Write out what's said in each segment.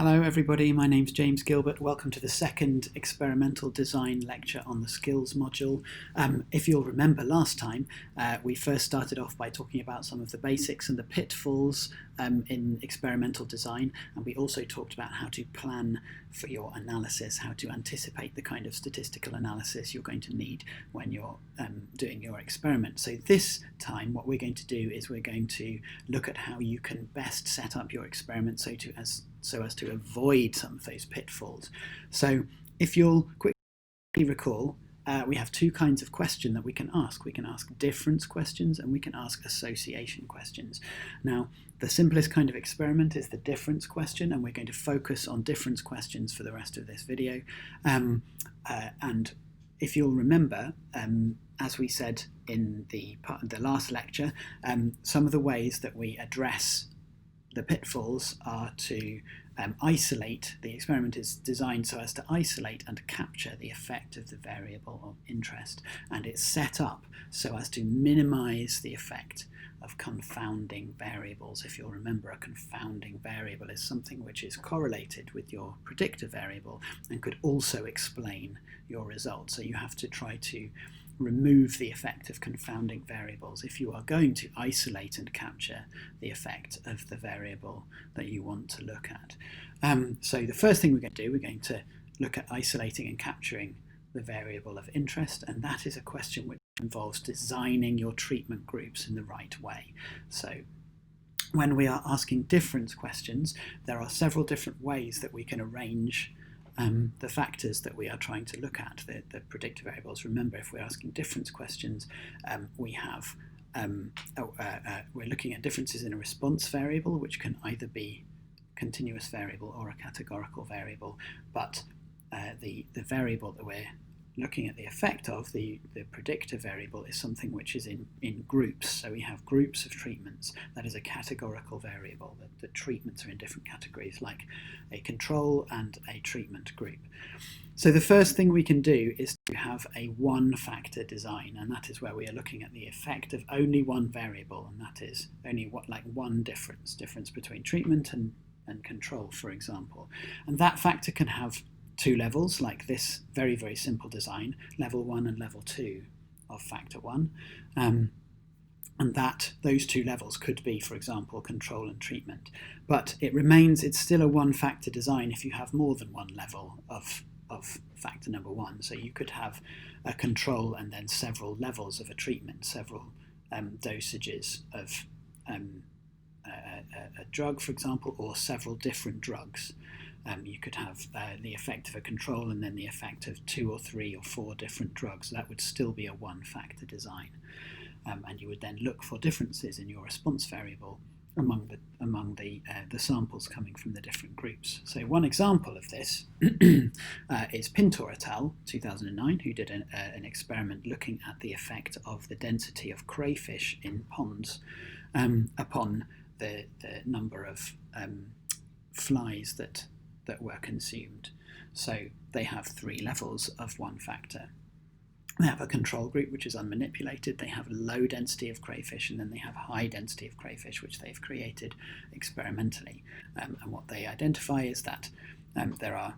Hello everybody, my name's James Gilbert. Welcome to the second experimental design lecture on the skills module. If you'll remember last time, we first started off by talking about some of the basics and the pitfalls in experimental design, and we also talked about how to plan for your analysis, how to anticipate the kind of statistical analysis you're going to need when you're doing your experiment. So this time what we're going to do is we're going to look at how you can best set up your experiment so as to avoid some of those pitfalls. So if you'll quickly recall, we have two kinds of question that we can ask. We can ask difference questions and we can ask association questions. Now, the simplest kind of experiment is the difference question, and we're going to focus on difference questions for the rest of this video. And if you'll remember, as we said in the last lecture, some of the ways that we address the pitfalls are to isolate. The experiment is designed so as to isolate and capture the effect of the variable of interest, and it's set up so as to minimize the effect of confounding variables. If you'll remember, a confounding variable is something which is correlated with your predictor variable and could also explain your result. So you have to try to remove the effect of confounding variables if you are going to isolate and capture the effect of the variable that you want to look at. So the first thing we're going to do, we're going to look at isolating and capturing the variable of interest, and that is a question which involves designing your treatment groups in the right way. So when we are asking difference questions, there are several different ways that we can arrange the factors that we are trying to look at, the predictor variables. Remember, if we're asking difference questions, we're looking at differences in a response variable, which can either be continuous variable or a categorical variable, but the variable that we're looking at the effect of, the predictor variable, is something which is in groups. So we have groups of treatments. That is a categorical variable. The treatments are in different categories, like a control and a treatment group. So the first thing we can do is to have a one-factor design, and that is where we are looking at the effect of only one variable, and that is only one difference between treatment and control, for example. And that factor can have two levels, like this very, very simple design, level 1 and level 2 of factor 1. And those two levels could be, for example, control and treatment. But it's still a one-factor design if you have more than one level of factor number 1. So you could have a control and then several levels of a treatment, several dosages of a drug, for example, or several different drugs. You could have the effect of a control and then the effect of 2 or 3 or 4 different drugs. That would still be a one-factor design. And you would then look for differences in your response variable among the samples coming from the different groups. So one example of this is Pintor et al. 2009, who did an experiment looking at the effect of the density of crayfish in ponds upon the number of flies that were consumed. So they have 3 levels of one factor. They have a control group, which is unmanipulated. They have low density of crayfish, and then they have high density of crayfish, which they've created experimentally. And what they identify is that there are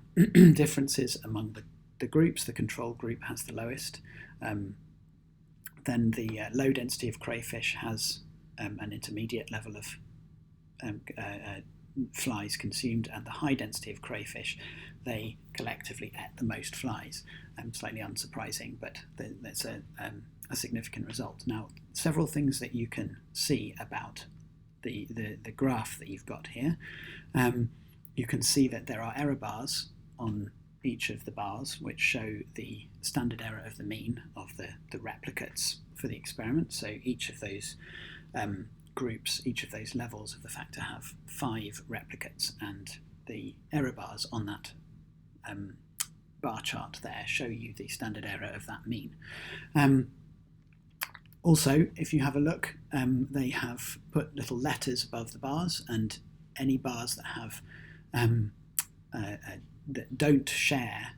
differences among the groups. The control group has the lowest. Then the low density of crayfish has an intermediate level of flies consumed, and the high density of crayfish, they collectively ate the most flies. Slightly unsurprising, but that's a significant result. Now, several things that you can see about the graph that you've got here. You can see that there are error bars on each of the bars, which show the standard error of the mean of the replicates for the experiment. So each of those groups, each of those levels of the factor have 5 replicates, and the error bars on that bar chart there show you the standard error of that mean. Also, if you have a look, they have put little letters above the bars, and any bars that have that don't share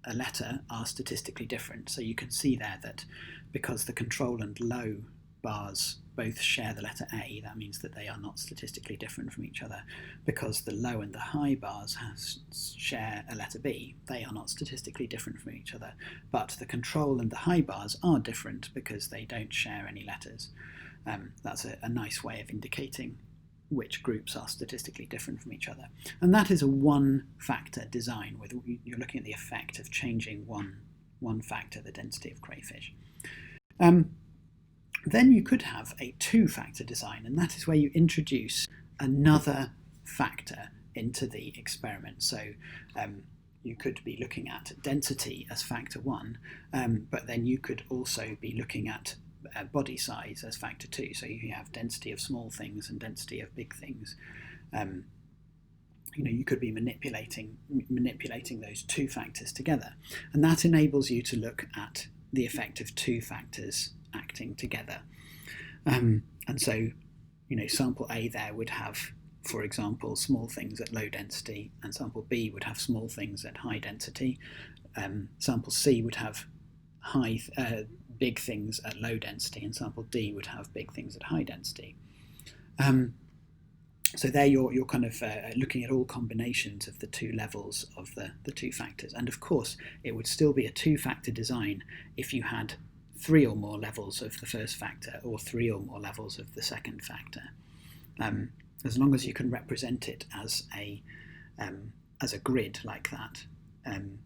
a letter are statistically different. So you can see there that because the control and low bars both share the letter A, that means that they are not statistically different from each other. Because the low and the high bars share a letter B, they are not statistically different from each other. But the control and the high bars are different because they don't share any letters. That's a nice way of indicating which groups are statistically different from each other. And that is a one-factor design, where you're looking at the effect of changing one factor, the density of crayfish. Then you could have a two-factor design, and that is where you introduce another factor into the experiment. So you could be looking at density as factor 1, but then you could also be looking at body size as factor 2. So you have density of small things and density of big things. You could be manipulating those two factors together, and that enables you to look at the effect of two factors acting together. And so, sample A there would have, for example, small things at low density, and sample B would have small things at high density. Sample C would have big things at low density, and sample D would have big things at high density. So there you're kind of looking at all combinations of the two levels of the two factors. And of course, it would still be a two-factor design if you had 3 or more levels of the first factor or 3 or more levels of the second factor. As long as you can represent it as a grid like that,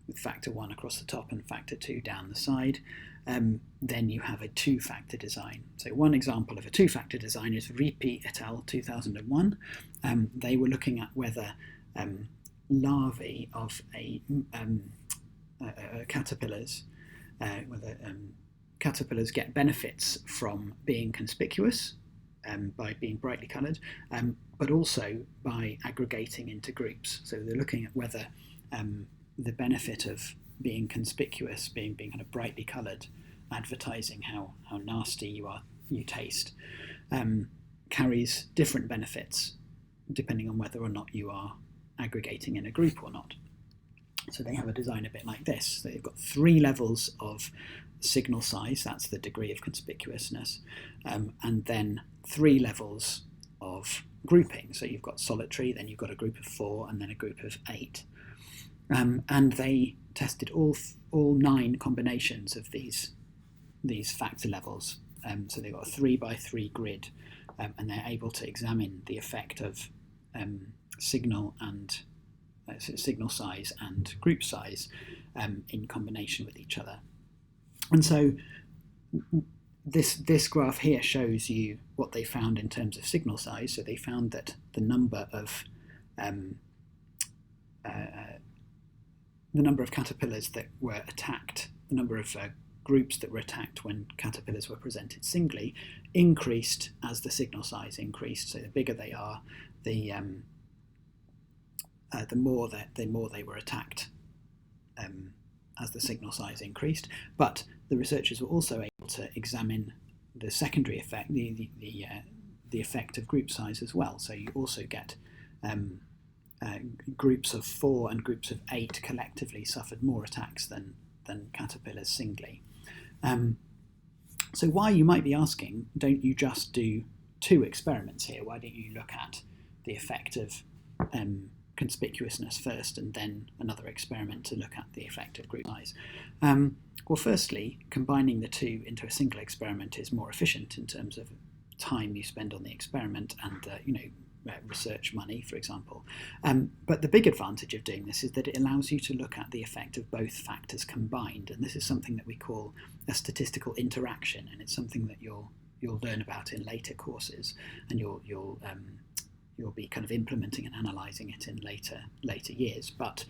with factor 1 across the top and factor 2 down the side, then you have a two-factor design. So one example of a two-factor design is Repeat et al. 2001. They were looking at whether larvae of caterpillars, whether caterpillars get benefits from being conspicuous by being brightly coloured, but also by aggregating into groups. So they're looking at whether the benefit of being conspicuous, being kind of brightly coloured, advertising how nasty you taste, carries different benefits depending on whether or not you are aggregating in a group or not. So they have a design a bit like this. They've got 3 levels of signal size, that's the degree of conspicuousness, and then 3 levels of grouping. So you've got solitary, then you've got a group of 4, and then a group of 8. And they tested all 9 combinations of these factor levels. So they've got a 3x3 grid, and they're able to examine the effect of signal size and group size in combination with each other. And so this graph here shows you what they found in terms of signal size. So they found that the number of caterpillars that were attacked, the number of groups that were attacked when caterpillars were presented singly, increased as the signal size increased. So the bigger they are, the more they were attacked as the signal size increased. But the researchers were also able to examine the secondary effect, the effect of group size as well. So you also get groups of 4 and groups of 8 collectively suffered more attacks than caterpillars singly. So why, you might be asking, don't you just do 2 experiments here? Why don't you look at the effect of conspicuousness first and then another experiment to look at the effect of group size? Well, firstly, combining the 2 into a single experiment is more efficient in terms of time you spend on the experiment and research money, for example. But the big advantage of doing this is that it allows you to look at the effect of both factors combined, and this is something that we call a statistical interaction, and it's something that you'll learn about in later courses, and you'll be kind of implementing and analysing it in later years. But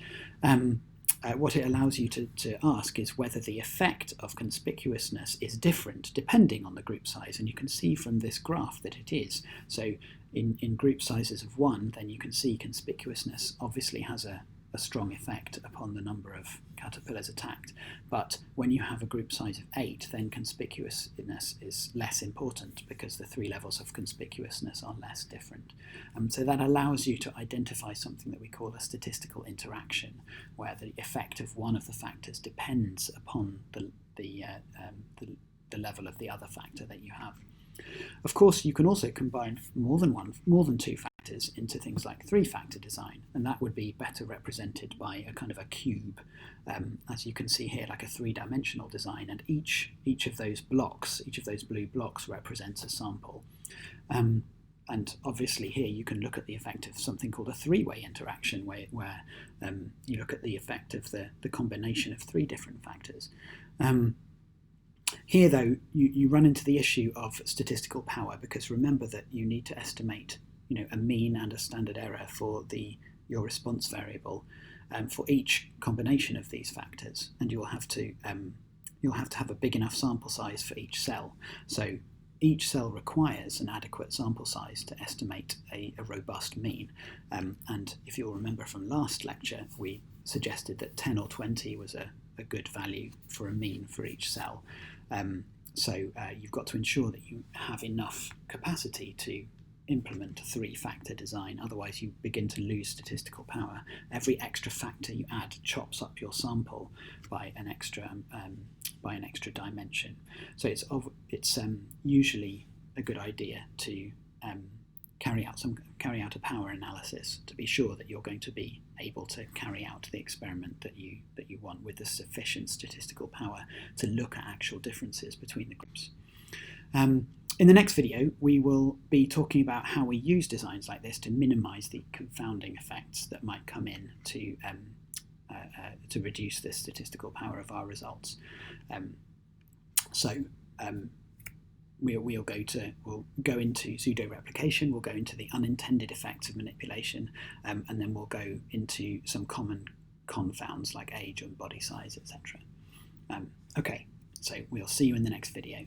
what it allows you to ask is whether the effect of conspicuousness is different depending on the group size, and you can see from this graph that it is. So in group sizes of 1, then you can see conspicuousness obviously has a strong effect upon the number of caterpillars attacked. But when you have a group size of 8, then conspicuousness is less important because the 3 levels of conspicuousness are less different. So that allows you to identify something that we call a statistical interaction, where the effect of one of the factors depends upon the level of the other factor that you have. Of course, you can also combine more than two factors into things like three-factor design, and that would be better represented by a kind of a cube, as you can see here, like a three-dimensional design, and each of those blocks, each of those blue blocks represents a sample. And obviously here you can look at the effect of something called a three-way interaction, where you look at the effect of the combination of three different factors. Here, though, you run into the issue of statistical power, because remember that you need to estimate, a mean and a standard error for your response variable for each combination of these factors, and you'll have to have a big enough sample size for each cell. So each cell requires an adequate sample size to estimate a robust mean. And if you'll remember from last lecture, we suggested that 10 or 20 was a good value for a mean for each cell. So you've got to ensure that you have enough capacity to implement a three-factor design, otherwise you begin to lose statistical power. Every extra factor you add chops up your sample by an extra dimension. So it's usually a good idea to carry out a power analysis to be sure that you're going to be able to carry out the experiment that you want with the sufficient statistical power to look at actual differences between the groups. In the next video, we will be talking about how we use designs like this to minimize the confounding effects that might come in to reduce the statistical power of our results. We'll go into pseudo-replication, we'll go into the unintended effects of manipulation, and then we'll go into some common confounds like age and body size, etc. Okay, so we'll see you in the next video.